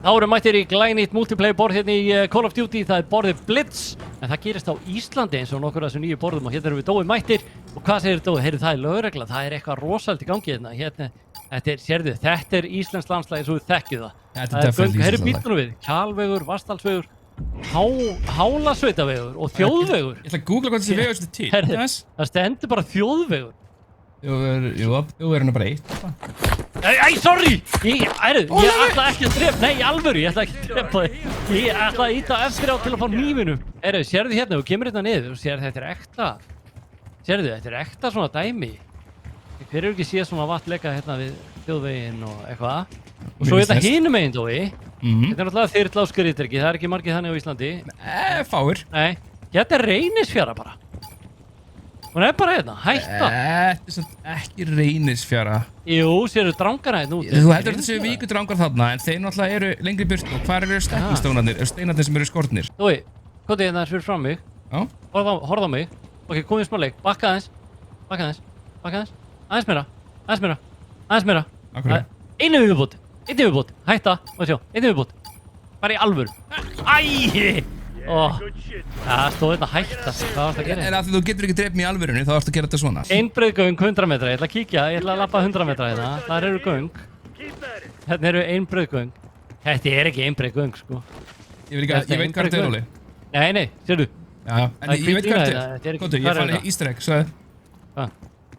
Þá erum mættir í glænýtt multiplayer borð hérna í Call of Duty, það er borðið Blitz, en það gerist á Íslandi eins og nokkur af þessum nýju borðum og hérna erum við Dói mættir og hvað segir Dói? Heyrðu, það er lögregla, það er eitthvað rosalt í gangi hérna, sérðu, þetta er íslenskt landslag eins og við þekkjum það. Þetta er definitely Heyrðu bílnum við, Kjalvegur, Vatnsdalsvegur, Hálasveitavegur og Þjóðvegur. Ég ætla að googla hvað þessi vegur sem til. Heyrðu, það stendur bara Þjóðvegur. Þjóðvegurinn er bara eitt. Æ, sorry! Ég ætla ekki að drepa, nei, í alvöru, ég ætla ekki að drepa þig. Ég ætla að íta eftir á til að fá hnífinu. Sérðu hérna, þú kemur hérna niður og sérðu, þetta er ekta. Sérðu, þetta er ekta svona dæmi. Hver eru ekki séð svona vatn leka hérna við Þjóðveginn og eitthvað. Og svo er þetta hinum megin, Dói. Þetta er náttúrulega þyrla á skriðdreki, það er ekki margir þannig á Íslandi. Fáir. Nei, þetta er Reynisfjara bara. Hún er bara hérna, hætta. Þetta er samt ekki Reynisfjara. Jú, sérðu drangana hérna úti. Þú heldur þessi víkudrangar þarna, en þeir náttúrulega eru lengri burt og hvar eru steppingsstónarnir, steinarnir sem eru skortnir? Dói, komdu hérna fyrir fram mig. Já. Horfðu á mig. Ok, komið smá leik, bakka aðeins. Aðeins meira. Akkur. Einu viðbót. Hætta, og sjá, einu viðbót. Bara í alvöru. Æ! Það stóð hérna hætta, hvað varst að gera? En af því þú getur ekki drepið mig í alvörunni, þá ertu að gera þetta svona. Ein breiðgöng 100 metra, ég ætla að kíkja, ég ætla að labba 100 metra hérna. Þar eru göng. Hérna eru ein breiðgöng. Þetta er ekki ein breiðgöng, sko. Ég veit hvað þetta er, Óli. Nei, sérðu. Já, en ég veit hvað þetta er. Góðu, ég fann easter egg, svo Hvað?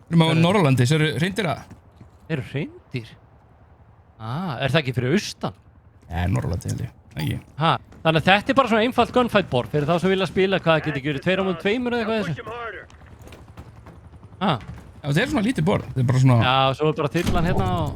Við erum á Norrlandi, svo eru hreindýra. Eru hreindýr? Er það ekki fyrir austan? Norrlandi held ég. Ekki. Þannig að þetta er bara svona einfalt gunfight board fyrir þá sem vilja spila, hvað getur gjörið, 2 á móti 2 eða eitthvað þessu? Já, þetta er svona lítið borð, þetta er bara svona... Já, svo er bara þyrlan hérna og...